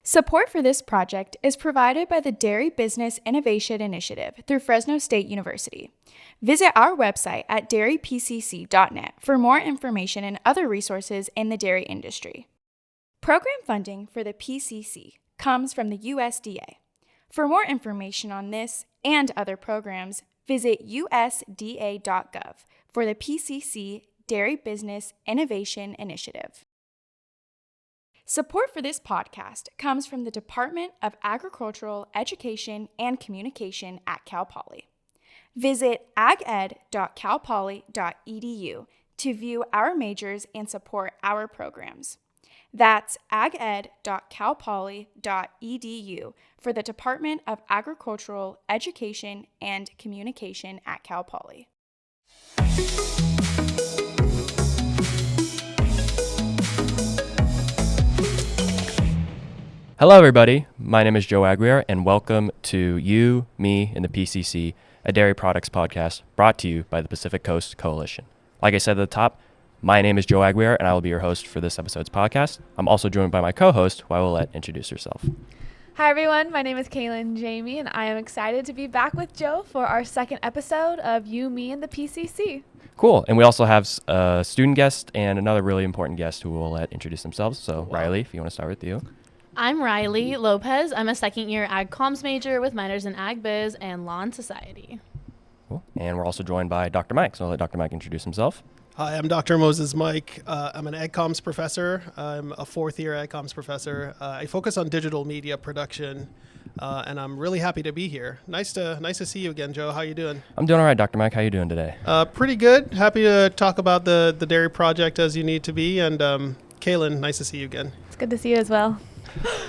Support for this project is provided by the Dairy Business Innovation Initiative through Fresno State University. Visit our website at dairypcc.net for more information and other resources in the dairy industry. Program funding for the PCC comes from the USDA. For more information on this and other programs, visit usda.gov for the PCC Dairy Business Innovation Initiative. Support for this podcast comes from the Department of Agricultural Education and Communication at Cal Poly. Visit aged.calpoly.edu to view our majors and support our programs. That's aged.calpoly.edu for the Department of Agricultural Education and Communication at Cal Poly. Hello, everybody. My name is Joe Aguiar, and welcome to You, Me, and the PCC, a dairy products podcast brought to you by the Pacific Coast Coalition. Like I said at the top, my name is Joe Aguiar, and I will be your host for this episode's podcast. I'm also joined by my co-host, who I will let introduce herself. Hi, everyone. My name is Kaylen, Jaime, and I am excited to be back with Joe for our second episode of You, Me, and the PCC. Cool. And we also have a student guest and another really important guest who we'll let introduce themselves. So, wow. Riley, if you want to start with you. I'm Riley Lopez. I'm a second-year Ag Comms major with minors in Ag Biz and Law and Society. Cool. And we're also joined by Dr. Mike. So I'll let Dr. Mike introduce himself. Hi, I'm Dr. Moses Mike. I'm an Ag Comms professor. I'm a fourth-year Ag Comms professor. I focus on digital media production, and I'm really happy to be here. Nice to see you again, Joe. How you doing? I'm doing all right, Dr. Mike. How you doing today? Pretty good. Happy to talk about the dairy project as you need to be. And Kaylen, nice to see you again. It's good to see you as well.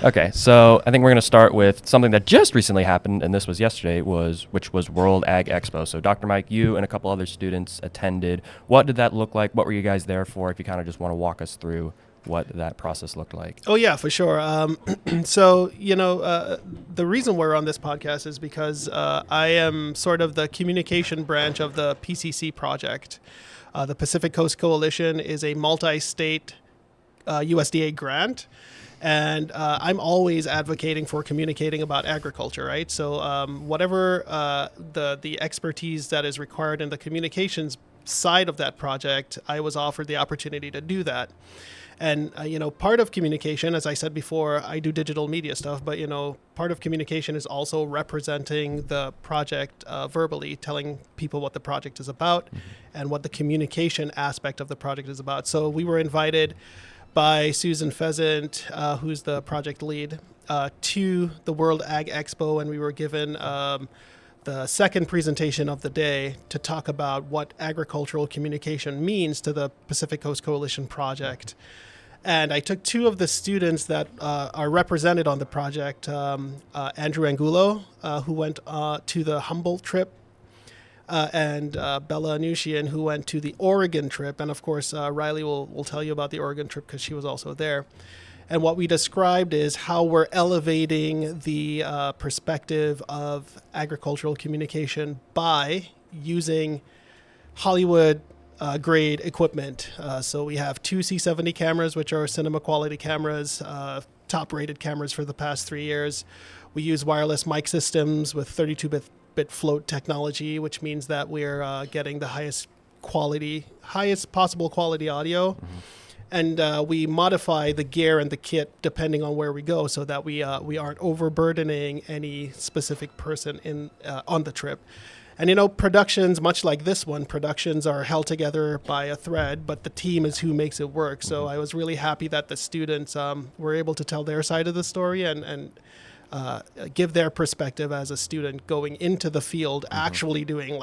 Okay, so I think we're going to start with something that just recently happened, and this was yesterday, which was World Ag Expo. So Dr. Mike, you and a couple other students attended. What did that look like? What were you guys there for? If you kind of just want to walk us through what that process looked like. Oh, yeah, for sure. So, the reason we're on this podcast is because I am sort of the communication branch of the PCC project. The Pacific Coast Coalition is a multi-state USDA grant. And I'm always advocating for communicating about agriculture, right? So whatever the expertise that is required in the communications side of that project, I was offered the opportunity to do that. And, part of communication, as I said before, I do digital media stuff, but, part of communication is also representing the project verbally, telling people what the project is about and what the communication aspect of the project is about. So we were invited by Susan Pheasant, who's the project lead, to the World Ag Expo, and we were given the second presentation of the day to talk about what agricultural communication means to the Pacific Coast Coalition project. And I took two of the students that are represented on the project, Andrew Angulo, who went to the Humboldt trip, and Bella Anushian, who went to the Oregon trip. And of course, Riley will tell you about the Oregon trip because she was also there. And what we described is how we're elevating the perspective of agricultural communication by using Hollywood grade equipment. So we have two C70 cameras, which are cinema quality cameras, top rated cameras for the past 3 years. We use wireless mic systems with 32-bit float technology, which means that we're getting the highest possible quality audio. And we modify the gear and the kit depending on where we go so that we aren't overburdening any specific person on the trip. And, productions, much like this one, productions are held together by a thread, but the team is who makes it work. So I was really happy that the students were able to tell their side of the story and give their perspective as a student going into the field, actually doing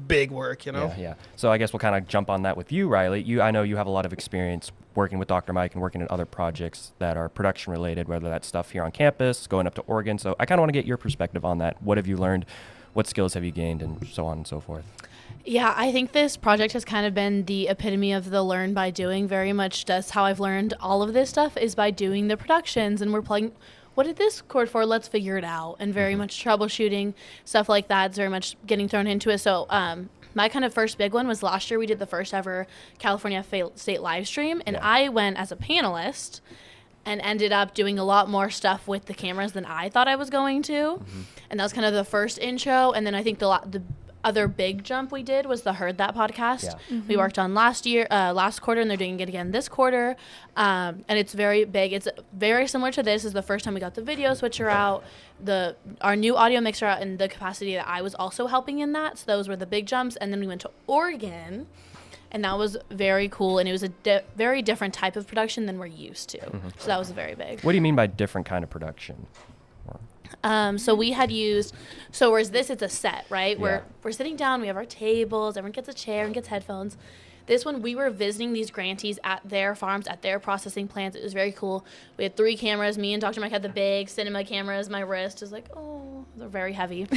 big work, Yeah. So I guess we'll kind of jump on that with you, Riley. I know you have a lot of experience working with Dr. Mike and working in other projects that are production related, whether that's stuff here on campus, going up to Oregon. So I kind of want to get your perspective on that. What have you learned? What skills have you gained, and so on and so forth? Yeah, I think this project has kind of been the epitome of the learn by doing. Very much that's how I've learned all of this stuff is by doing the productions, and we're playing. What did this chord for? Let's figure it out. And very much troubleshooting, stuff like that is very much getting thrown into it. So my kind of first big one was last year. We did the first ever California State live stream, and I went as a panelist. and ended up doing a lot more stuff with the cameras than I thought I was going to. And that was kind of the first intro. And then I think the other big jump we did was the Heard That podcast. We worked on last quarter, and they're doing it again this quarter. And it's very big. It's very similar to this. Is the first time we got the video switcher out, our new audio mixer out, in the capacity that I was also helping in that. So those were the big jumps. And then we went to Oregon, and that was very cool. And it was a very different type of production than we're used to. So that was very big. What do you mean by different kind of production? So we had used, whereas this, it's a set, right? Yeah. We're sitting down, we have our tables, everyone gets a chair and gets headphones. This one, we were visiting these grantees at their farms, at their processing plants. It was very cool. We had 3 cameras. Me and Dr. Mike had the big cinema cameras. My wrist is like, oh, they're very heavy.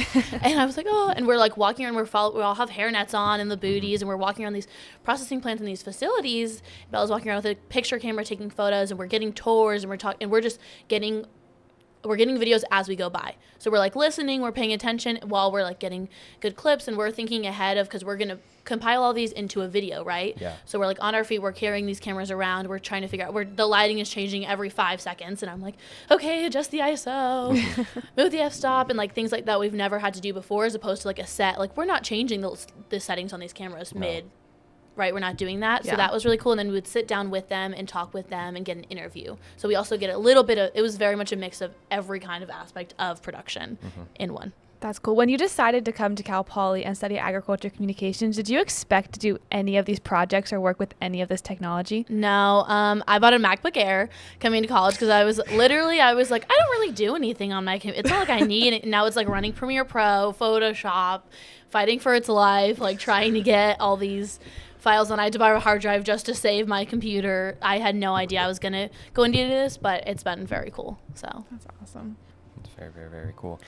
And I was like, oh, and we're like walking around, we all have hairnets on and the booties, and we're walking around these processing plants and these facilities. Bella's walking around with a picture camera taking photos, and we're getting tours, and we're just getting videos as we go by. So we're like listening, we're paying attention while we're like getting good clips, and we're thinking ahead of, because we're going to compile all these into a video, right? Yeah. So we're like on our feet, we're carrying these cameras around, we're trying to figure out, the lighting is changing every 5 seconds, and I'm like, okay, adjust the ISO, move the f-stop, and like things like that we've never had to do before, as opposed to like a set. Like, we're not changing the settings on these cameras mid, right? We're not doing that. So that was really cool. And then we would sit down with them and talk with them and get an interview. So we also get a little bit of, it was very much a mix of every kind of aspect of production in one. That's cool. When you decided to come to Cal Poly and study agriculture communications, did you expect to do any of these projects or work with any of this technology? No, I bought a MacBook Air coming to college because I was like, I don't really do anything on my computer. It's not like I need it. Now it's like running Premiere Pro, Photoshop, fighting for its life, like trying to get all these files, and I had to buy a hard drive just to save my computer. I had no idea I was going to go into this, but it's been very cool. So That's awesome. It's very, very, very cool.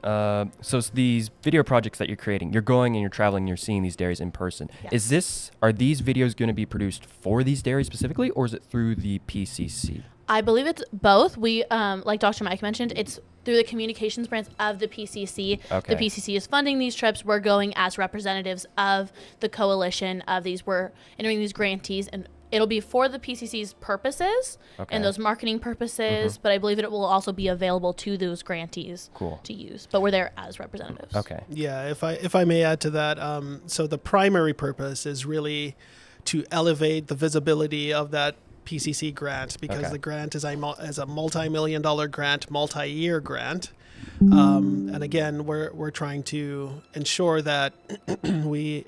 So these video projects that you're creating, you're going and you're traveling and you're seeing these dairies in person. Yes. Are these videos going to be produced for these dairies specifically, or is it through the PCC? I believe it's both. We, like Dr. Mike mentioned, it's through the communications branch of the PCC. Okay. The PCC is funding these trips. We're going as representatives of the coalition of these. We're entering these grantees, and it'll be for the PCC's purposes and those marketing purposes, but I believe it will also be available to those grantees to use. But we're there as representatives. Okay. Yeah, if I may add to that, so the primary purpose is really to elevate the visibility of that PCC grant, because the grant is a multi-million-dollar grant, multi-year grant. And again, we're trying to ensure that we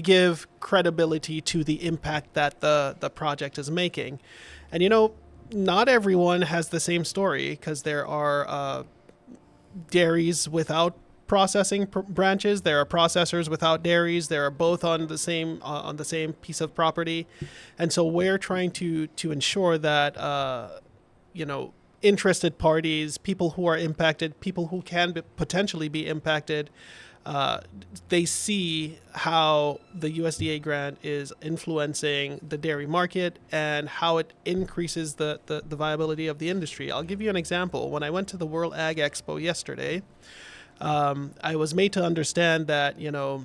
give credibility to the impact that the project is making. And not everyone has the same story, because there are dairies without processing branches, there are processors without dairies, there are both on the same piece of property. And so we're trying to ensure that interested parties, people who are impacted, people who can potentially be impacted, they see how the USDA grant is influencing the dairy market and how it increases the viability of the industry. I'll give you an example. When I went to the World Ag Expo yesterday, I was made to understand that, the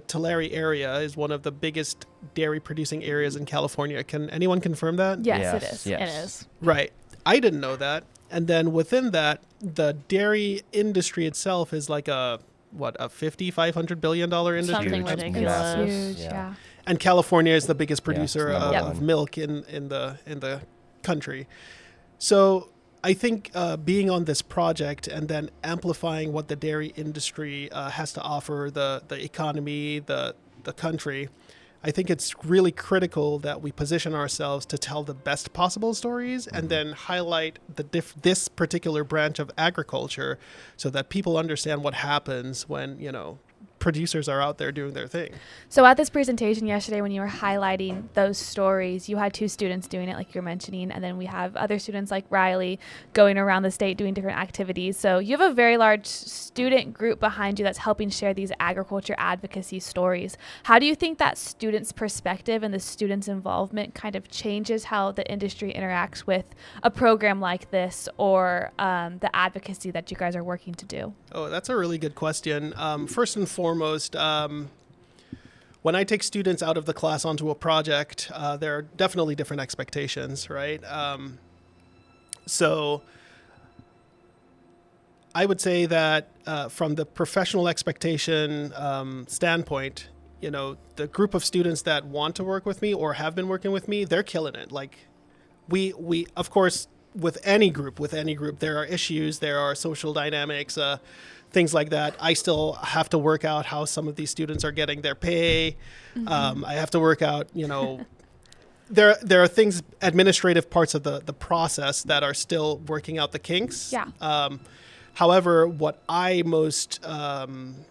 Tulare area is one of the biggest dairy producing areas in California. Can anyone confirm that? Yes, it is. Yes. It is. Right. I didn't know that. And then within that, the dairy industry itself is like a $500 billion industry. Something Huge. ridiculous. Massive. Huge, Yeah. yeah. And California is the biggest producer it's number of one. milk in the country. So I think being on this project and then amplifying what the dairy industry has to offer the economy, the country, I think it's really critical that we position ourselves to tell the best possible stories and then highlight this particular branch of agriculture so that people understand what happens when, producers are out there doing their thing. So at this presentation yesterday, when you were highlighting those stories, you had 2 students doing it, like you're mentioning, and then we have other students like Riley going around the state doing different activities. So you have a very large student group behind you that's helping share these agriculture advocacy stories. How do you think that students' perspective and the students' involvement kind of changes how the industry interacts with a program like this, or the advocacy that you guys are working to do? Oh, that's a really good question. First and foremost, when when I take students out of the class onto a project, there are definitely different expectations, right? So I would say that from the professional expectation standpoint, you know, the group of students that want to work with me or have been working with me, they're killing it. Like we of course, with any group, there are issues, there are social dynamics, things like that. I still have to work out how some of these students are getting their pay. I have to work out, you know, there are things, administrative parts of the process that are still working out the kinks. Yeah. However, what I most am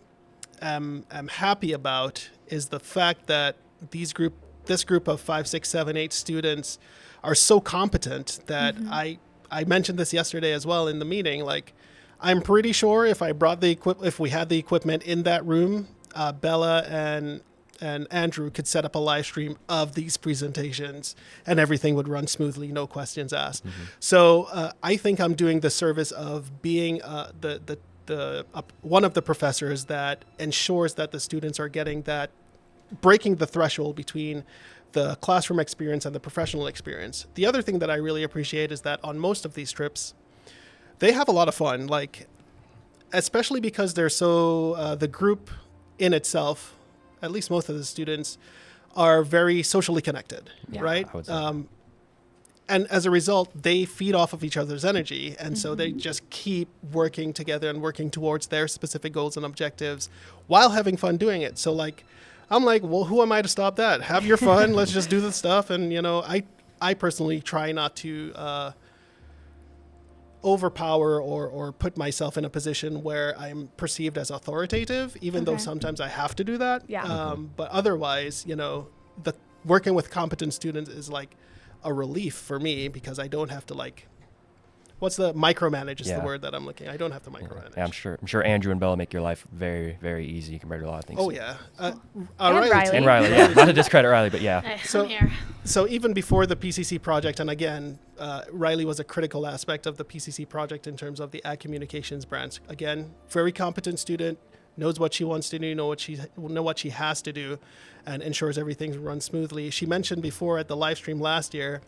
happy about is the fact that this group of 5, 6, 7, 8 students are so competent that I mentioned this yesterday as well in the meeting. Like, I'm pretty sure if we had the equipment in that room, Bella and Andrew could set up a live stream of these presentations and everything would run smoothly, no questions asked. So I think I'm doing the service of being one of the professors that ensures that the students are getting that, breaking the threshold between the classroom experience and the professional experience. The other thing that I really appreciate is that on most of these trips, they have a lot of fun, like, especially because they're so, the group in itself, at least most of the students, are very socially connected, right? I would say. And as a result, they feed off of each other's energy. And so they just keep working together and working towards their specific goals and objectives while having fun doing it. So, like, I'm like, well, who am I to stop that? Have your fun. Let's just do the stuff. And, you know, I personally try not to overpower or put myself in a position where I'm perceived as authoritative, even though sometimes I have to do that. Yeah. But otherwise, you know, the working with competent students is like a relief for me because I don't have to, like, micromanage is the word that I'm looking. I don't have to micromanage. Yeah, I'm sure Andrew and Bella make your life very, very easy compared to a lot of things. Oh yeah. And Riley Riley. too. And Riley, yeah. Not to discredit Riley, but yeah. Hey, So- I'm here. So even before the PCC project, and again, Riley was a critical aspect of the PCC project in terms of the Ag Communications branch. Again, very competent student, knows what she wants to do, know what she has to do, and ensures everything runs smoothly. She mentioned before at the live stream last year,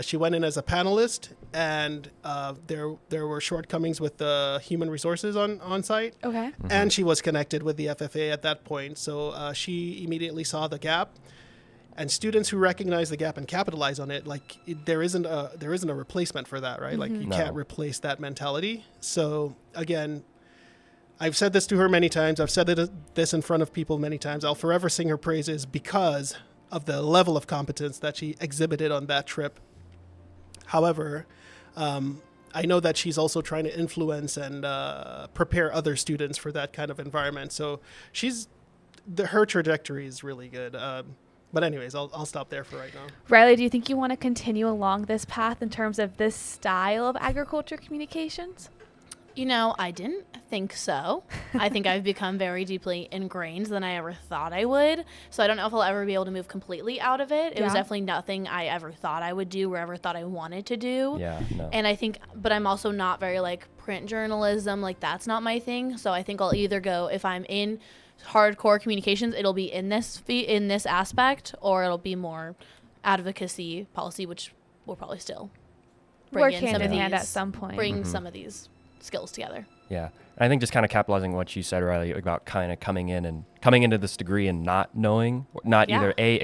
she went in as a panelist, and there were shortcomings with the human resources on site. Okay. And she was connected with the FFA at that point, so she immediately saw the gap. And students who recognize the gap and capitalize on it, like, there isn't a replacement for that, right? Like, you can't replace that mentality. So again, I've said this to her many times. I've said this in front of people many times. I'll forever sing her praises because of the level of competence that she exhibited on that trip. However, I know that she's also trying to influence and prepare other students for that kind of environment. So her trajectory is really good. But anyways, I'll stop there for right now. Riley, do you think you want to continue along this path in terms of this style of agriculture communications? You know, I didn't think so. I think I've become very deeply ingrained than I ever thought I would. So I don't know if I'll ever be able to move completely out of it. It was definitely nothing I ever thought I would do or ever thought I wanted to do. Yeah, no. And I think, but I'm also not very, like, print journalism. Like, that's not my thing. So I think I'll either go, if I'm in hardcore communications, it'll be in this aspect, or it'll be more advocacy policy, which will probably still Work hand in hand at some point. Bring some of these skills together. Yeah. And I think just kind of capitalizing on what you said, Riley, about kind of coming into this degree and not knowing, either A,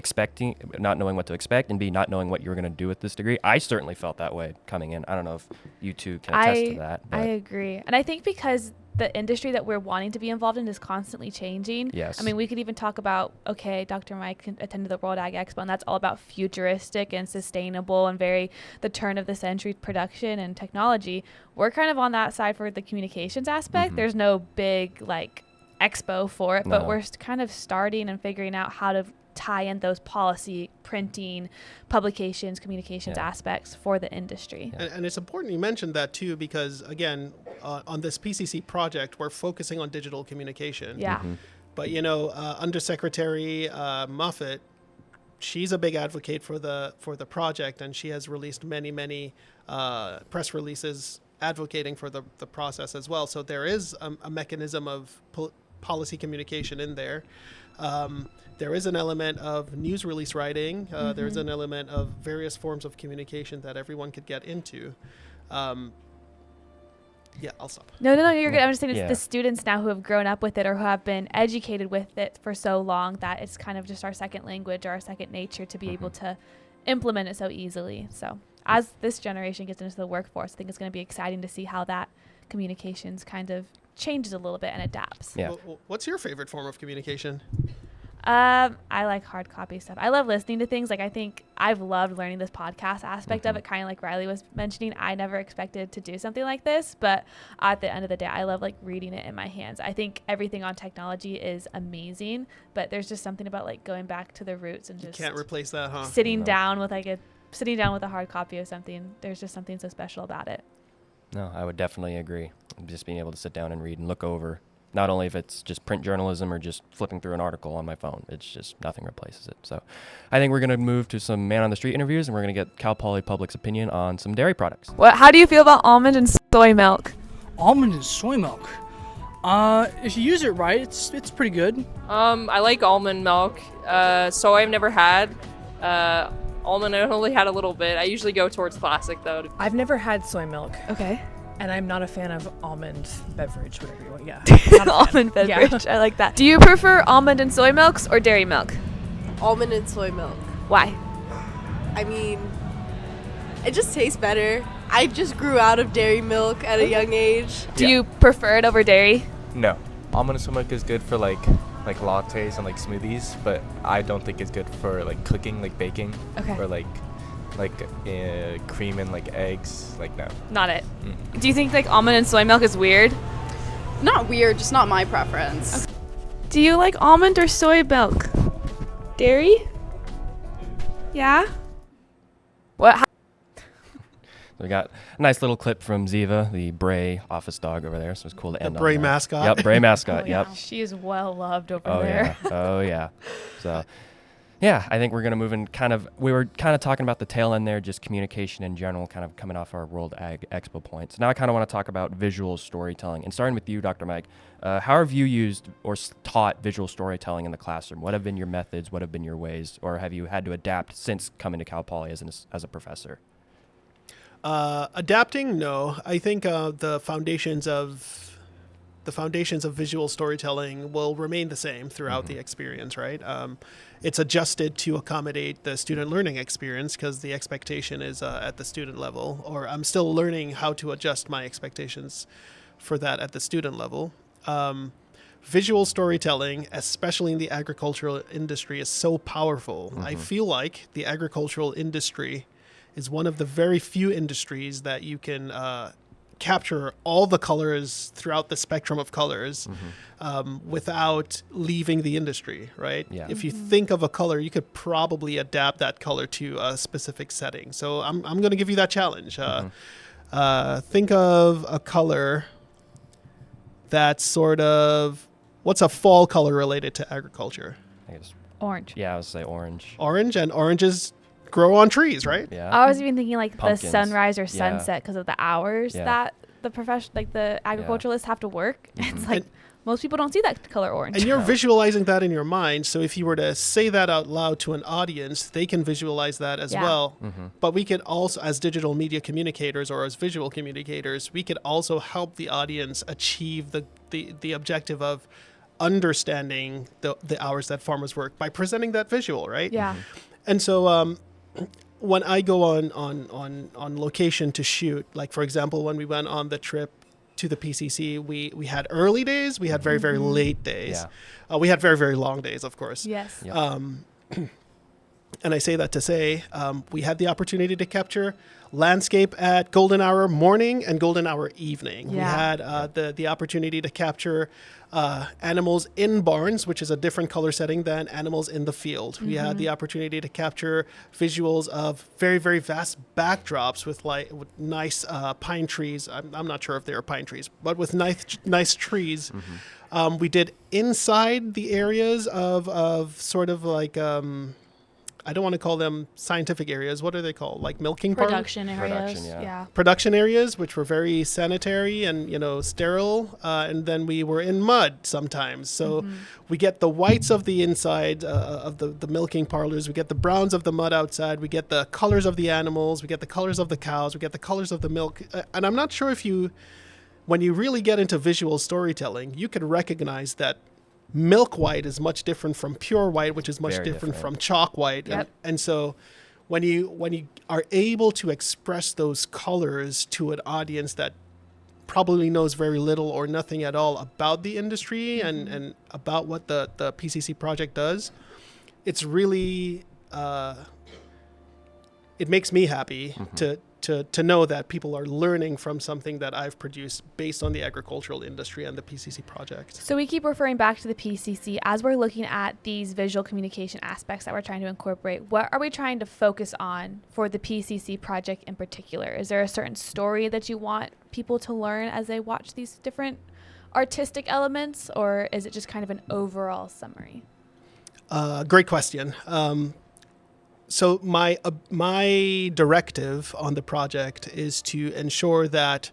not knowing what to expect, and B, not knowing what you were going to do with this degree. I certainly felt that way coming in. I don't know if you two can attest to that. I agree. And I think because the industry that we're wanting to be involved in is constantly changing. Yes. I mean, we could even talk about, okay, Dr. Mike attended the World Ag Expo, and that's all about futuristic and sustainable and very the turn of the century production and technology. We're kind of on that side for the communications aspect. There's no big, like, expo for it, but we're kind of starting and figuring out how to tie in those policy, printing, publications, communications aspects for the industry. And it's important you mentioned that too, because again, on this PCC project, we're focusing on digital communication. Yeah. But, you know, Undersecretary Muffet, she's a big advocate for the project, and she has released many press releases advocating for the process as well. So there is a mechanism of policy communication in there. There is an element of news release writing. There's an element of various forms of communication that everyone could get into. Yeah, I'll stop. No, you're good. I'm just saying it's Yeah. the students now who have grown up with it or who have been educated with it for so long that it's kind of just our second language or our second nature to be able to implement it so easily. So as this generation gets into the workforce, I think it's going to be exciting to see how that communications kind of changes a little bit and adapts. Yeah. What's your favorite form of communication? I like hard copy stuff. I love listening to things. Like I think I've loved learning this podcast aspect of it, kind of like Riley was mentioning. I never expected to do something like this, but at the end of the day, I love like reading it in my hands. I think everything on technology is amazing, but there's just something about like going back to the roots and just Can't replace that, huh? sitting down with a hard copy of something. There's just something so special about it. No, I would definitely agree. Just being able to sit down and read and look over, not only if it's just print journalism or just flipping through an article on my phone, it's just nothing replaces it. So I think we're going to move to some man on the street interviews, and we're going to get Cal Poly Public's opinion on some dairy products. How do you feel about almond and soy milk? Almond and soy milk. If you use it right, it's pretty good. I like almond milk. Soy I've never had. Almond I only had a little bit. I usually go towards classic though. I've never had soy milk, Okay. and I'm not a fan of almond beverage, whatever you want. Yeah. Not a fan. Almond beverage. Yeah. I like that. Do you prefer almond and soy milks or dairy milk? Almond and soy milk. Why? I mean, it just tastes better. I just grew out of dairy milk at a young age. Do you prefer it over dairy? No. Almond and soy milk is good for like lattes and like smoothies, but I don't think it's good for like cooking, like baking, Okay. or like cream and like eggs. Like no. Not it. Do you think like almond and soy milk is weird? Not weird, just not my preference. Do you like almond or soy milk? Dairy? Yeah. What? We got a nice little clip from Ziva, the Bray office dog over there, so it's cool to end on Bray that. mascot? Yep, Bray mascot, yep. She is well loved over Oh, there. yeah. Oh, yeah. So, yeah, I think we're going to move in we were kind of talking about the tail end there, just communication in general, kind of coming off our World Ag Expo points. Now I kind of want to talk about visual storytelling. And starting with you, Dr. Mike, how have you used or taught visual storytelling in the classroom? What have been your methods? What have been your ways? Or have you had to adapt since coming to Cal Poly as a professor? Adapting, no. I think the foundations of visual storytelling will remain the same throughout the experience, right? It's adjusted to accommodate the student learning experience because the expectation is at the student level, or I'm still learning how to adjust my expectations for that at the student level. Visual storytelling, especially in the agricultural industry, is so powerful. I feel like the agricultural industry is one of the very few industries that you can capture all the colors throughout the spectrum of colors without leaving the industry, right? Yeah. If you think of a color, you could probably adapt that color to a specific setting. So I'm going to give you that challenge. Think of a color that's sort of, what's a fall color related to agriculture? I guess, Orange. yeah, I would say orange. Orange, and oranges grow on trees, right? Yeah. I was even thinking like Pumpkins. the sunrise or Yeah. sunset because of the hours Yeah. that the agriculturalists have to work. It's like most people don't see that color orange. And you're visualizing that in your mind. So if you were to say that out loud to an audience, they can visualize that as Yeah. well. But we could also, as digital media communicators or as visual communicators, we could also help the audience achieve the objective of understanding the hours that farmers work by presenting that visual, right? Yeah. And so when I go on location to shoot, like for example, when we went on the trip to the PCC, we had early days, we had very, very late days. Yeah. We had very, very long days, of course. Yes. Yep. And I say that to say we had the opportunity to capture landscape at golden hour morning and golden hour evening. Yeah. We had the opportunity to capture animals in barns, which is a different color setting than animals in the field. We had the opportunity to capture visuals of very, very vast backdrops with nice pine trees. I'm not sure if they are pine trees, but with nice trees. We did inside the areas of sort of like I don't want to call them scientific areas. What are they called? Like milking parlors? Production areas. Production, yeah. Production areas, which were very sanitary and sterile, and then we were in mud sometimes. So we get the whites of the inside of the milking parlors, we get the browns of the mud outside, we get the colors of the animals, we get the colors of the cows, we get the colors of the milk. And I'm not sure when you really get into visual storytelling, you could recognize that milk white is much different from pure white, which is much Very different different. from chalk white. Yep. And so when you are able to express those colors to an audience that probably knows very little or nothing at all about the industry and about what the PCC project does, it's really it makes me happy to know that people are learning from something that I've produced based on the agricultural industry and the PCC project. So we keep referring back to the PCC as we're looking at these visual communication aspects that we're trying to incorporate. What are we trying to focus on for the PCC project in particular? Is there a certain story that you want people to learn as they watch these different artistic elements, or is it just kind of an overall summary? Great question. So my directive on the project is to ensure that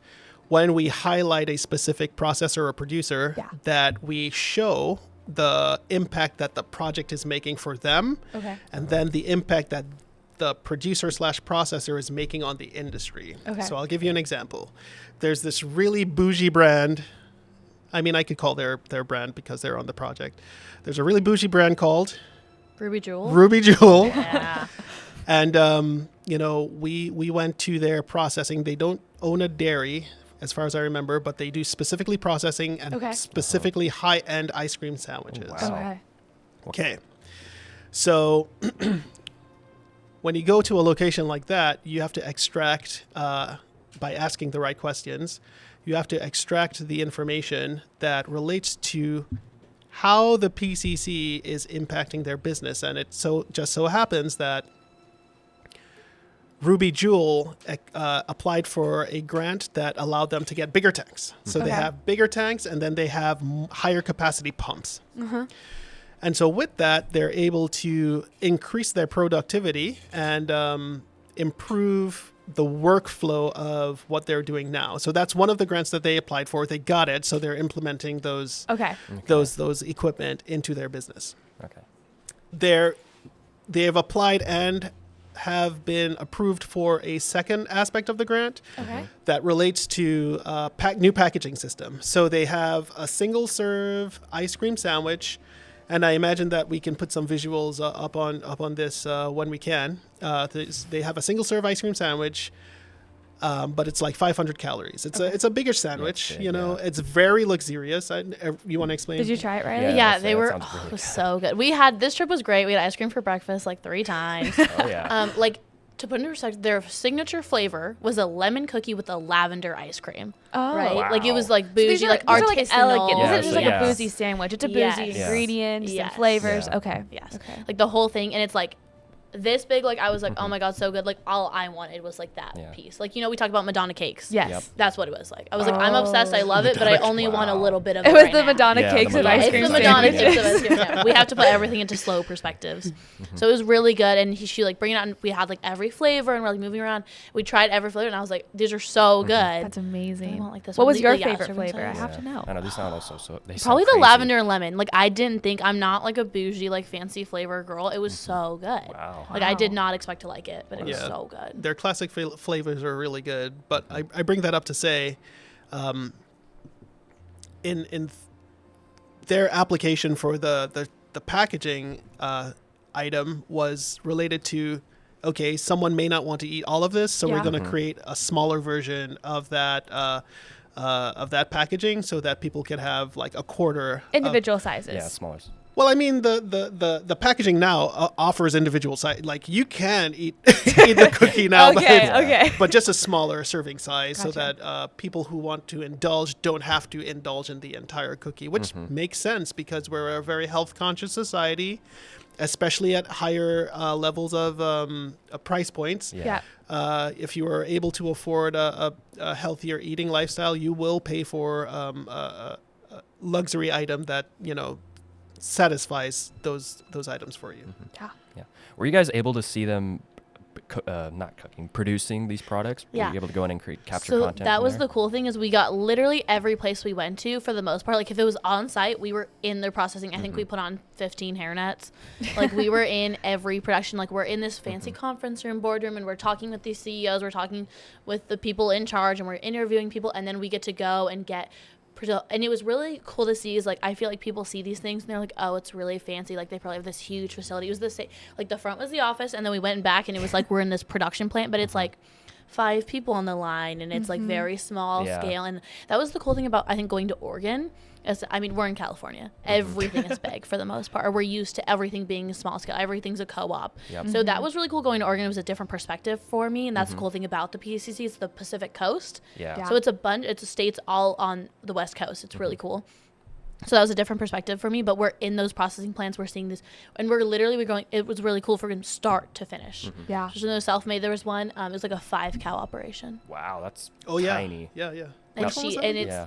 when we highlight a specific processor or producer, that we show the impact that the project is making for them, and then the impact that the producer / processor is making on the industry. So I'll give you an example. There's this really bougie brand. I mean, I could call their brand because they're on the project. There's a really bougie brand called Ruby Jewel. Ruby Jewel. Yeah. And, we went to their processing. They don't own a dairy, as far as I remember, but they do specifically processing and specifically high-end ice cream sandwiches. Oh, wow. Okay. So when you go to a location like that, you have to extract, by asking the right questions, you have to extract the information that relates to how the PCC is impacting their business. And it just so happens that Ruby Jewel applied for a grant that allowed them to get bigger tanks. So they have bigger tanks, and then they have higher capacity pumps. And so with that, they're able to increase their productivity and improve the workflow of what they're doing now. So that's one of the grants that they applied for. They got it, so they're implementing those those equipment into their business. They have applied and have been approved for a second aspect of the grant that relates to new packaging system. So they have a single serve ice cream sandwich, and I imagine that we can put some visuals up on this when we can. They have a single serve ice cream sandwich, but it's like 500 calories. It's a bigger sandwich. It's very luxurious. You want to explain? Did you try it, Riley? Yeah, they were. It was so good. This trip was great. We had ice cream for breakfast like 3 times. Oh yeah. To put into perspective, their signature flavor was a lemon cookie with a lavender ice cream. Oh, right? Wow. Like it was like bougie, these are like elegant. artisanal. This isn't just like Yeah. a boozy sandwich. It's a boozy ingredients and flavors. Yeah. Okay. Yes. Okay. Like the whole thing, and it's like this big. Like I was like, oh my god, so good. Like all I wanted was like that piece. Like we talk about Madonna cakes. Yes. Yep. That's what it was like. I was like, I'm obsessed. I love it, but I only want a little bit of it. It was right the now. Madonna Yeah, cakes the and Madonna ice cream It's the Madonna sandwiches. cakes of ice cream. Yeah. We have to put everything into slow perspectives. So it was really good, and she like bring it out, and we had like every flavor, and we're like moving around. We tried every flavor, and I was like, these are so good. That's I amazing. want like this What one. was your Yeah, favorite serving flavor? I size. have to know. I know these sound also so. They sound Probably the crazy. lavender and lemon. Like I didn't think I'm not like a bougie like fancy flavor girl. It was so good. Wow. Like I did not expect to like it, but it was Yeah. so good. Their classic flavors are really good, but I bring that up to say, in their application for the packaging item was related to, okay, someone may not want to eat all of this, so we're going to create a smaller version of that packaging so that people can have like a quarter Individual sizes. Yeah, smaller. Well, I mean, the packaging now offers individual size. Like you can eat the cookie now, but just a smaller serving size, so that people who want to indulge don't have to indulge in the entire cookie, which makes sense because we're a very health conscious society, especially at higher levels of price points. Yeah. If you are able to afford a healthier eating lifestyle, you will pay for a luxury item that satisfies those items for you. Yeah. Were you guys able to see them not cooking, producing these products? Yeah. Were you able to go in and capture So content? that from was there? the cool thing is we got literally every place we went to for the most part. Like if it was on site, we were in their processing. I think we put on 15 hairnets. Like we were in every production. Like we're in this fancy conference room, boardroom, and we're talking with these CEOs. We're talking with the people in charge, and we're interviewing people. And then we get to go and get. And it was really cool to see is like I feel like people see these things and they're like, oh, it's really fancy, like they probably have this huge facility. It was the same, like the front was the office and then we went back and it was like we're in this production plant, but it's like 5 people on the line and it's like very small scale. And that was the cool thing about I think going to Oregon. I mean, we're in California. Everything is big for the most part. Or we're used to everything being small scale. Everything's a co-op. Yep. So that was really cool going to Oregon. It was a different perspective for me. And that's the cool thing about the PCC. It's the Pacific Coast. Yeah. So it's a states all on the West Coast. It's really cool. So that was a different perspective for me. But we're in those processing plants. We're seeing this. And we're going. It was really cool from start to finish. Yeah. There's no self-made. There was one. It was like a 5 cow operation. Wow, that's yeah. tiny. Yeah. And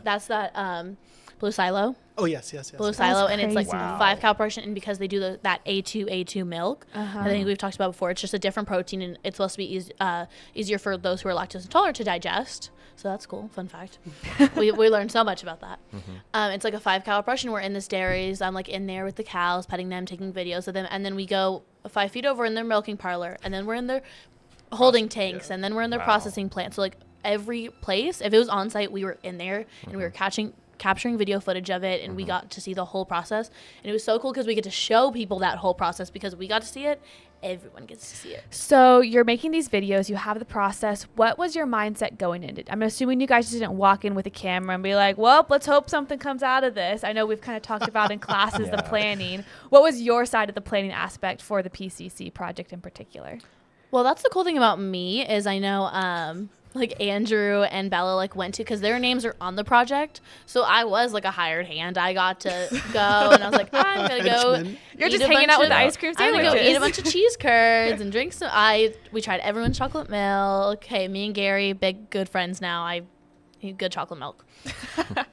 that's that Blue Silo. Oh yes. Blue Silo, and it's like crazy. 5 cow operation, and because they do that A2 milk, I think we've talked about before. It's just a different protein, and it's supposed to be easier for those who are lactose intolerant to digest. So that's cool. Fun fact. we learned so much about that. It's like a 5 cow operation. We're in this dairies. I'm like in there with the cows, petting them, taking videos of them, and then we go 5 feet over in their milking parlor, and then we're in their holding tanks, and then we're in their processing plant. So like every place, if it was on site, we were in there, and we were capturing video footage of it, and we got to see the whole process. And it was so cool because we get to show people that whole process because we got to see it. Everyone gets to see it. So you're making these videos, you have the process. What was your mindset going into it? I'm assuming you guys just didn't walk in with a camera and be like, well, let's hope something comes out of this. I know we've kind of talked about in classes the planning. What was your side of the planning aspect for the PCC project in particular? Well, that's the cool thing about me is I know like Andrew and Bella like went to because their names are on the project. So I was like a hired hand. I got to go and I was like, I'm gonna go. You're just hanging out with the ice cream I'm sandwiches. gonna go eat a bunch of cheese curds and drink some. We tried everyone's chocolate milk. Hey, me and Gary, good friends now. I eat good chocolate milk.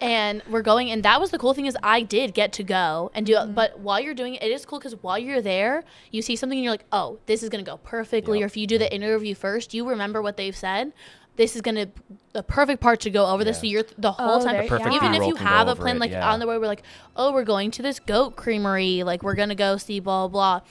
And we're going, and that was the cool thing is I did get to go and do it. But while you're doing it, it is cool because while you're there, you see something and you're like, oh, this is gonna go perfectly. Or if you do the interview first, you remember what they've said. This is gonna the perfect part to go over this. So you're the whole time. Even if you have a plan, like on the way, we're like, oh, we're going to this goat creamery. Like we're gonna go see blah blah.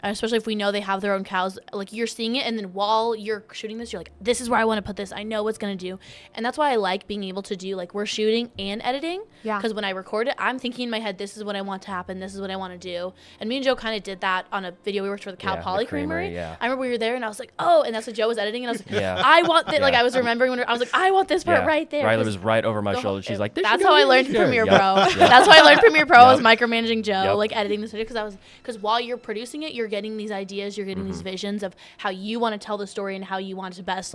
Especially if we know they have their own cows, like you're seeing it, and then while you're shooting this, you're like, this is where I want to put this. I know what's going to do. And that's why I like being able to do, like, we're shooting and editing. Yeah. Because when I record it, I'm thinking in my head, this is what I want to happen. This is what I want to do. And me and Joe kind of did that on a video we worked for the Cow Poly Creamery. I remember we were there, and I was like, oh, and that's what Joe was editing. And I was like, I want this. Like, I was remembering when I was like, I want this part right there. Riley was right over my shoulder. She's like, that's how I learned Premiere Pro. That's how I learned Premiere Pro was micromanaging Joe, like editing this video. Because while you're producing it, you're getting these ideas. You're getting these visions of how you want to tell the story and how you want to best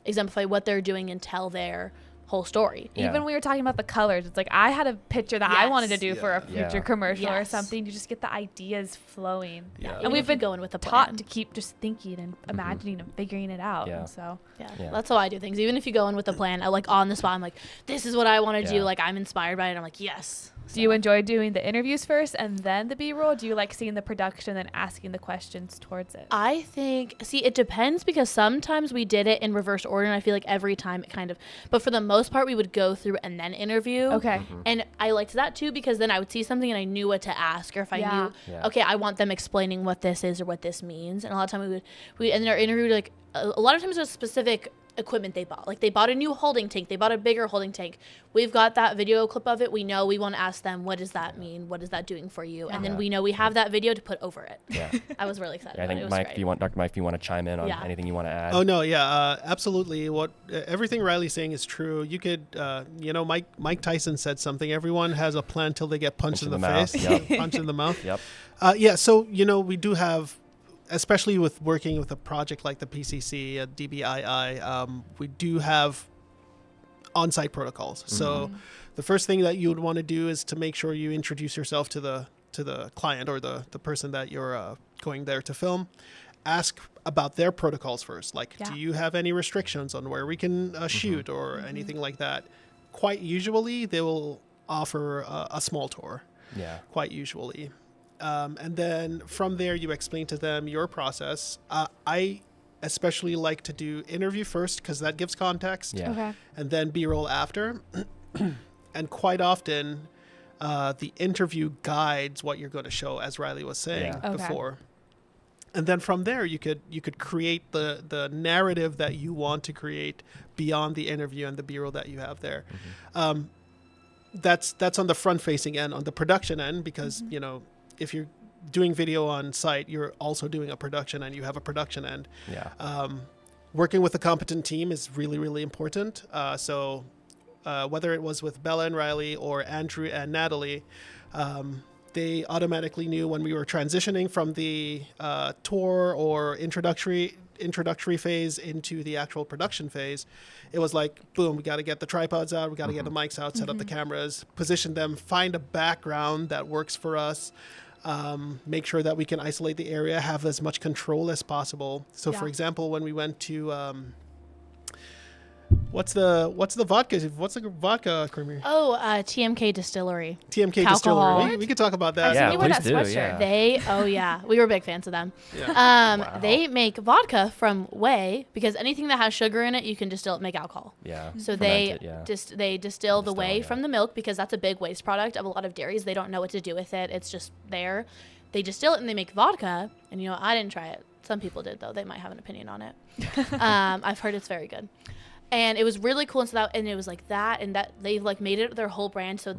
exemplify what they're doing and tell their whole story. Even when we were talking about the colors, it's like I had a picture that I wanted to do for a future commercial or something. You just get the ideas flowing. And we've been going with the taught to keep just thinking and imagining and figuring it out. And so that's how I do things. Even if you go in with a plan, I like on the spot, I'm like, this is what I want to do. Like I'm inspired by it. I'm like, yes. Do you enjoy doing the interviews first and then the B-roll? Do you like seeing the production and asking the questions towards it? I think, it depends because sometimes we did it in reverse order and I feel like every time it kind of, but for the most part we would go through and then interview. Okay. And I liked that too because then I would see something and I knew what to ask, or if I knew, okay, I want them explaining what this is or what this means. And a lot of time we in our interview, like a lot of times there's specific equipment they bought. Like they bought a new holding tank, they bought a bigger holding tank. We've got that video clip of it. We know we want to ask them, what does that mean? What is that doing for you? And then we know we have that video to put over it. I was really excited. I think Mike, Dr. Mike, if you want to chime in on anything you want to add. Oh no, absolutely. Everything Riley's saying is true. You could, Mike Tyson said something. Everyone has a plan till they get punched in the face, punch in the mouth. So we do have, especially with working with a project like the PCC, DBII, we do have on-site protocols. So the first thing that you would want to do is to make sure you introduce yourself to the client or the person that you're going there to film. Ask about their protocols first. Like, do you have any restrictions on where we can shoot or anything like that? Quite usually, they will offer a small tour. Quite usually. And then from there, you explain to them your process. I especially like to do interview first because that gives context. Yeah. Okay. And then B-roll after. And quite often, the interview guides what you're going to show, as Riley was saying Yeah. Okay. before. And then from there, you could create the narrative that you want to create beyond the interview and the B-roll that you have there. That's on the front-facing end. On the production end, because you know, if you're doing video on site, you're also doing a production end. You have a production end. Yeah. Working with a competent team is really, really important. So whether it was with Bella and Riley or Andrew and Natalie, they automatically knew when we were transitioning from the tour or introductory phase into the actual production phase. It was like, boom, we got to get the tripods out, we got to get the mics out, set up the cameras, position them, find a background that works for us, make sure that we can isolate the area, have as much control as possible. So for example, when we went to what's the vodka creamery? Oh, TMK Distillery. TMK Alcohol. Distillery. We could talk about that. Yeah, you wore please that do. sweatshirt. Yeah. We were big fans of them. Yeah. They make vodka from whey because anything that has sugar in it, you can distill it, make alcohol. Yeah. So Ferment they it, yeah. they distill the whey yeah. from the milk because that's a big waste product of a lot of dairies. They don't know what to do with it. It's just there. They distill it and they make vodka. And you know, I didn't try it. Some people did though. They might have an opinion on it. I've heard it's very good. And it was really cool, and it was like that, and that they've like made it their whole brand. So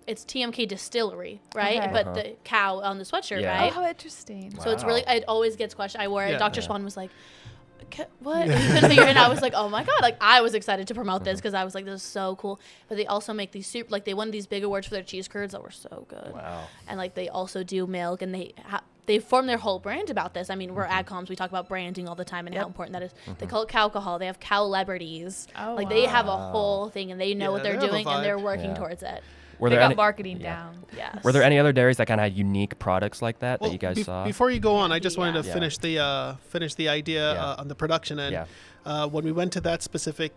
it's TMK Distillery, right? Okay. But the cow on the sweatshirt, Yeah. right? Oh, how interesting. So it's really, it always gets questioned. I wore it. Yeah. Dr. Yeah. Swan was like, what? And he couldn't figure it out. I was like, oh my God. Like, I was excited to promote this because I was like, this is so cool. But they also make these super, like, they won these big awards for their cheese curds that were so good. Wow. And like, they also do milk, and they form their whole brand about this. I mean, we're AdComs. We talk about branding all the time and how important that is. They call it cow alcohol. They have cow celebrities. Oh, like, they have a whole thing, and they know what Yeah, they're they have a doing, and they're vibe. working Yeah. towards it. Were They there got any, marketing yeah. down. Yes. Were there any other dairies that kind of had unique products like that Well, you guys saw? Before you go on, I just wanted to Yeah. finish the idea Yeah. on the production end. Yeah. When we went to that specific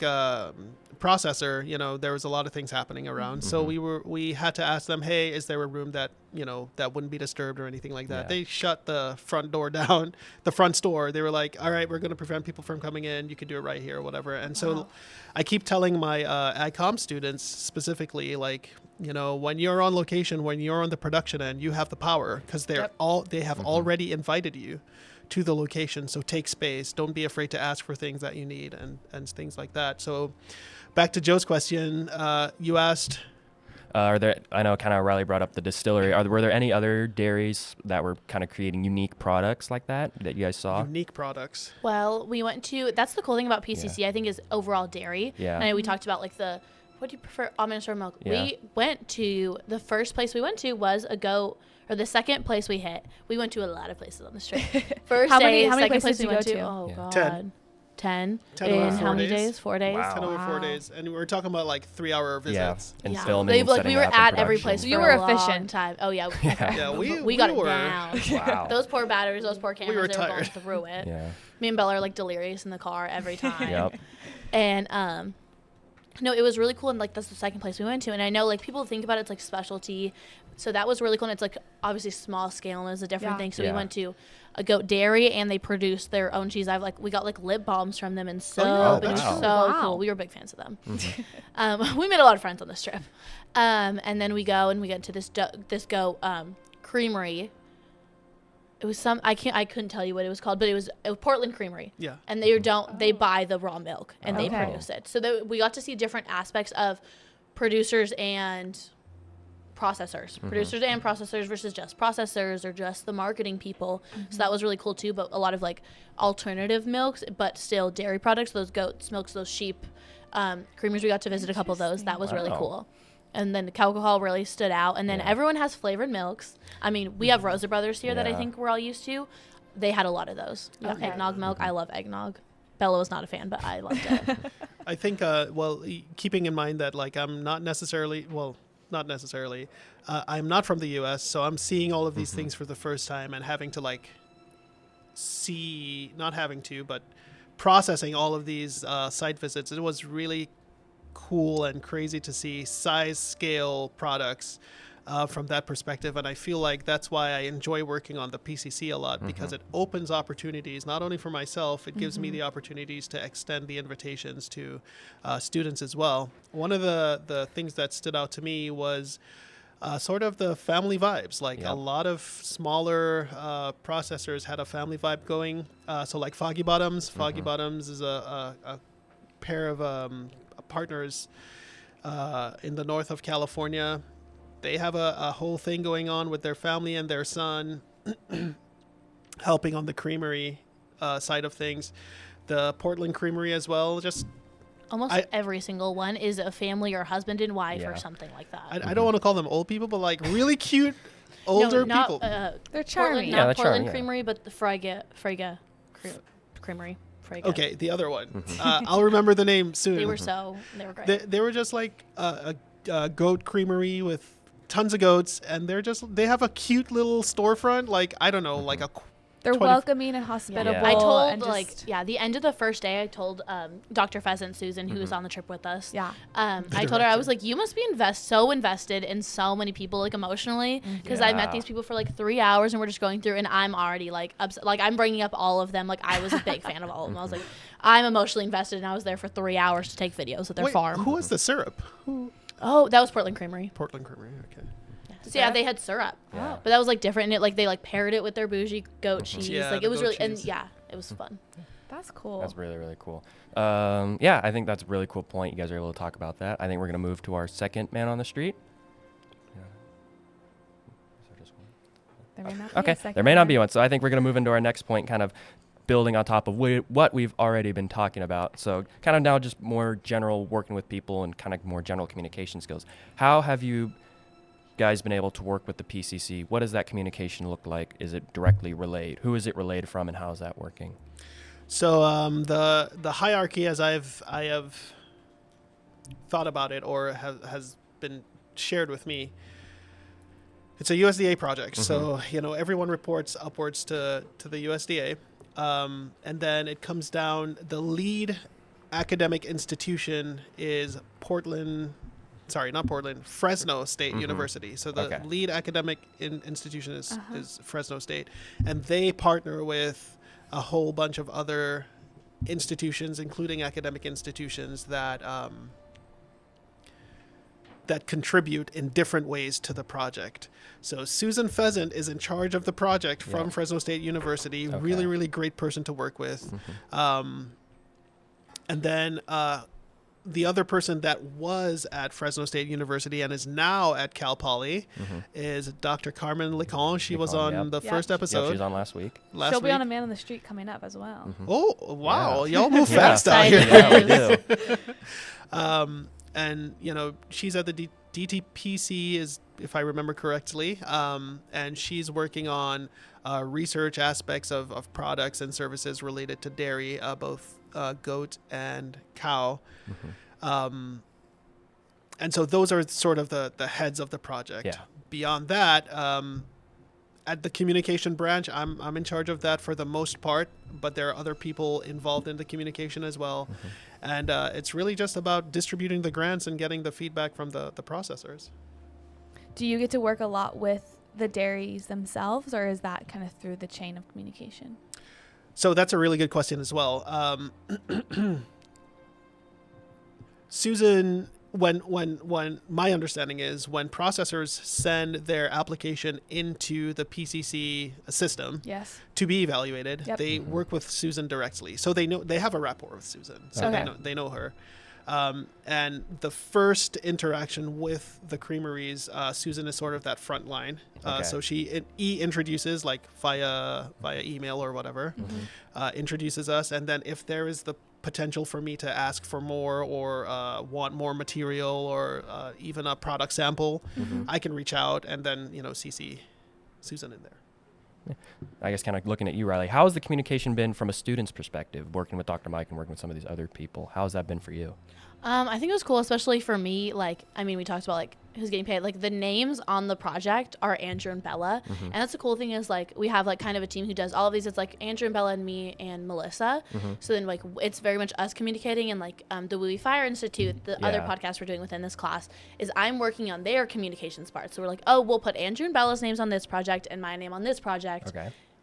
processor, you know, there was a lot of things happening around. So we had to ask them, hey, is there a room that, you know, that wouldn't be disturbed or anything like that? Yeah. They shut the front door down, the front store. They were like, all right, we're going to prevent people from coming in. You can do it right here or whatever. And so I keep telling my AdCom students specifically, like, you know, when you're on location, when you're on the production end, you have the power because they have already invited you to the location. So take space. Don't be afraid to ask for things that you need and things like that. So back to Joe's question, you asked. Are there? I know, kind of Riley brought up the distillery. Were there any other dairies that were kind of creating unique products like that you guys saw? Unique products. Well, we went to, that's the cool thing about PCC, I think, is overall dairy. Yeah. And I know we talked about like what do you prefer, almond or milk? Yeah. We went to, the first place we went to was the second place we hit. We went to a lot of places on the strip. First How day, many second places place did we you went go to. to? Oh, Yeah. God. 10. 10 10 in over how 4 many days? days? 4 days? Wow. 10 over 4 days. And we were talking about like 3-hour Yeah, visits. and Yeah. filming. They, and like, setting we were up and at every production. place. You for were a long efficient. time. Oh yeah, Yeah, we got it were. down. Wow. Those poor batteries, those poor cameras, were they were going tired. through it. Yeah. Me and Bella are like delirious in the car every time. Yep. And no, it was really cool, and like that's the second place we went to. And I know like people think about it's like specialty, so that was really cool. And it's like obviously small scale, and it was a different thing. So we Yeah. went to a goat dairy, and they produced their own cheese. We got like lip balms from them and soap. yeah, and it was that's so cool. Wow. cool. We were big fans of them. We made a lot of friends on this trip. And then we go and we get to this goat creamery. It was I couldn't tell you what it was called, but it was Portland Creamery. Yeah. And they buy the raw milk and they Okay. produce it. So we got to see different aspects of producers and processors. Producers and processors versus just processors or just the marketing people. So that was really cool too, but a lot of like alternative milks, but still dairy products, those goats milks, those sheep creamers. We got to visit a couple of those. That was really Wow. cool. And then the alcohol really stood out. And then Yeah. everyone has flavored milks. I mean, we have Rosa Brothers here that I Yeah. think we're all used to. They had a lot of those. We got Okay. eggnog milk. I love eggnog. Bella was not a fan, but I loved it. I think, keeping in mind that like I'm not necessarily, I'm not from the U.S., so I'm seeing all of these things for the first time and having to like but processing all of these site visits. It was really cool and crazy to see size scale products from that perspective. And I feel like that's why I enjoy working on the PCC a lot, because it opens opportunities, not only for myself, it gives me the opportunities to extend the invitations to students as well. One of the things that stood out to me was sort of the family vibes. Like a lot of smaller processors had a family vibe going. So like Foggy Bottoms. Foggy Bottoms is a pair of partners in the north of California. They have a whole thing going on with their family and their son, helping on the creamery side of things. The Portland Creamery as well. Just almost every single one is a family or husband and wife or something like that. I don't want to call them old people, but like really cute older people. They're charming. Not Portland Creamery, but the Frege Creamery. Frege. Okay, the other one. I'll remember the name soon. They were great. They were just like a goat creamery with tons of goats, and they have a cute little storefront. Like, I don't know, like a they're welcoming and hospitable. I told the end of the first day, I told Dr. Pheasant Susan, who was on the trip with us. Yeah. I told her, I was like, you must be so invested in so many people, like emotionally, because I met these people for like 3 hours and we're just going through, and I'm already like upset. Like, I'm bringing up all of them. Like, I was a big fan of all of them. I was like, I'm emotionally invested, and I was there for 3 hours to take videos at their farm. Who was the syrup? Oh, that was Portland Creamery. Portland Creamery, okay. So yeah, they had syrup, but that was like different. And it like they like paired it with their bougie goat cheese. Like it was really, and it was fun. That's cool. That's really, really cool. I think that's a really cool point. You guys are able to talk about that. I think we're gonna move to our second man on the street. There may not be a second there may not be one. So I think we're gonna move into our next point, kind of building on top of what we've already been talking about. So kind of now just more general working with people and kind of more general communication skills. How have you guys been able to work with the PCC? What does that communication look like? Is it directly relayed? Who is it relayed from, and how is that working? So the hierarchy, as I have thought about it, or has been shared with me, it's a USDA project. So everyone reports upwards to the USDA, and then it comes down. The lead academic institution is Fresno State University. So the lead academic institution is Fresno State, and they partner with a whole bunch of other institutions, including academic institutions that contribute in different ways to the project. So Susan Pheasant is in charge of the project from Fresno State University. Really, really great person to work with. And then the other person that was at Fresno State University and is now at Cal Poly is Dr. Carmen Lecon. She was on the first episode. She was on last week. She'll be on A Man on the Street coming up as well. Oh, wow. Y'all move fast out here. Yeah, we do. And, she's at the DTPC, is if I remember correctly, and she's working on research aspects of products and services related to dairy, both goat and cow. And so those are sort of the heads of the project. Yeah. Beyond that, at the communication branch, I'm in charge of that for the most part, but there are other people involved in the communication as well. And it's really just about distributing the grants and getting the feedback from the processors. Do you get to work a lot with the dairies themselves, or is that kind of through the chain of communication? So that's a really good question as well. Susan, when my understanding is when processors send their application into the PCC system to be evaluated, they work with Susan directly. So they have a rapport with Susan. So they know her. And the first interaction with the creameries, Susan is sort of that front line. So she introduces, like via email or whatever, introduces us. And then if there is the potential for me to ask for more or want more material or even a product sample, I can reach out and then, CC Susan in there. I guess kind of looking at you, Riley, how has the communication been from a student's perspective, working with Dr. Mike and working with some of these other people? How has that been for you? I think it was cool, especially for me. Like, I mean, we talked about like who's getting paid. Like the names on the project are Andrew and Bella, and that's the cool thing is like we have like kind of a team who does all of these. It's like Andrew and Bella and me and Melissa. So then like it's very much us communicating, and like the Wooey Fire Institute, the other podcast we're doing within this class is I'm working on their communications part. So we're like, oh, we'll put Andrew and Bella's names on this project and my name on this project,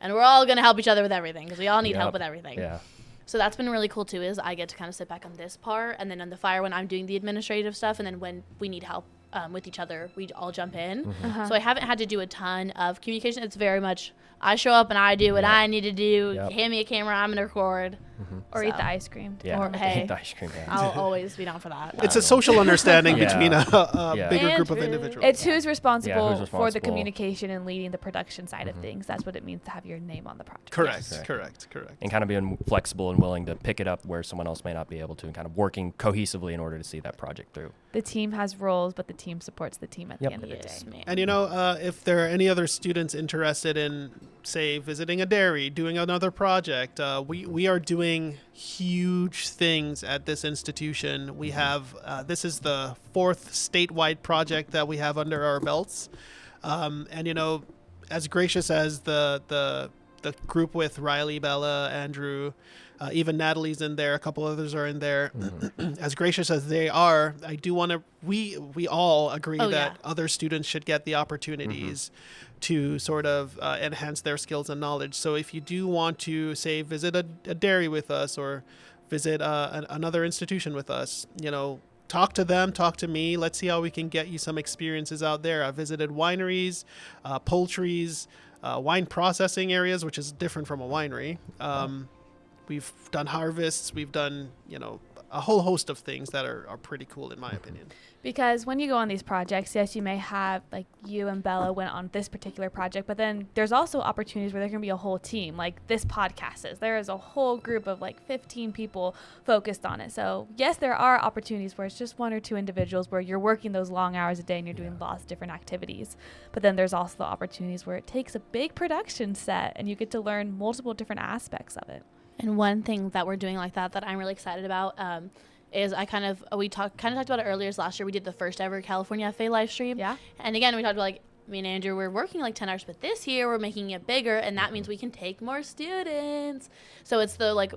and we're all gonna help each other with everything because we all need help with everything. Yeah. So that's been really cool too, is I get to kind of sit back on this part, and then on the fire when I'm doing the administrative stuff, and then when we need help with each other, we all jump in. So I haven't had to do a ton of communication. It's very much I show up and I do what I need to do. Hand me a camera, I'm going to record. Or eat the ice cream. Yeah. Or, hey, eat the ice cream. Yeah. I'll always be down for that. It's a social understanding between a bigger group of Andrew. individuals. It's who's responsible, for the responsible. communication and leading the production side of things. That's what it means to have your name on the project. Correct. And kind of being flexible and willing to pick it up where someone else may not be able to, and kind of working cohesively in order to see that project through. The team has roles, but the team supports the team at the end of the day. Man. And if there are any other students interested in, say, visiting a dairy, doing another project, we are doing huge things at this institution. We have this is the 4th statewide project that we have under our belts, and as gracious as the group with Riley, Bella, Andrew, even Natalie's in there, a couple others are in there. As gracious as they are, I do want to. We all agree that other students should get the opportunities to sort of enhance their skills and knowledge. So if you do want to, say, visit a dairy with us or visit another institution with us, talk to them, talk to me. Let's see how we can get you some experiences out there. I visited wineries, poultries, wine processing areas, which is different from a winery. We've done harvests. We've done, a whole host of things that are pretty cool in my opinion. Because when you go on these projects, yes, you may have, like you and Bella went on this particular project, but then there's also opportunities where there can be a whole team, like this podcast is. There is a whole group of like 15 people focused on it. So yes, there are opportunities where it's just 1 or 2 individuals where you're working those long hours a day and you're doing lots of different activities. But then there's also the opportunities where it takes a big production set and you get to learn multiple different aspects of it. And one thing that we're doing like that I'm really excited about is we talked about it earlier. Last year we did the first ever California FA live stream. Yeah. And again, we talked about like me and Andrew, we're working like 10 hours, but this year we're making it bigger, and that means we can take more students. So it's the like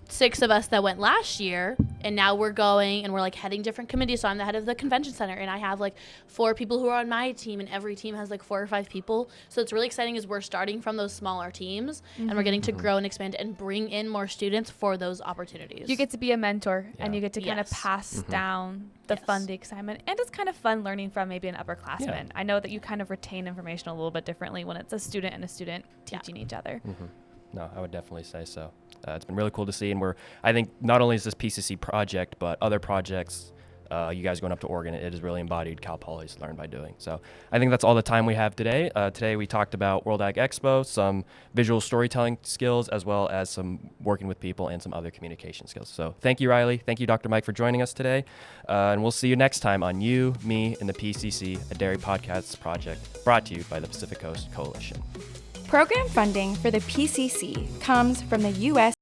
6 of us that went last year, and now we're going and we're like heading different committees. So I'm the head of the convention center, and I have like 4 people who are on my team, and every team has like 4 or 5 people. So it's really exciting is we're starting from those smaller teams and we're getting to grow and expand and bring in more students for those opportunities. You get to be a mentor and you get to kind of pass down the fun, the excitement, and it's kind of fun learning from maybe an upperclassman. Yeah. I know that you kind of retain information a little bit differently when it's a student and a student teaching each other. No, I would definitely say so. It's been really cool to see, and I think not only is this PCC project, but other projects, you guys going up to Oregon, it has really embodied Cal Poly's Learn by Doing. So I think that's all the time we have today. Today we talked about World Ag Expo, some visual storytelling skills, as well as some working with people and some other communication skills. So thank you, Riley. Thank you, Dr. Mike, for joining us today. And we'll see you next time on You, Me, and the PCC, a Dairy Podcasts project brought to you by the Pacific Coast Coalition. Program funding for the PCC comes from the U.S.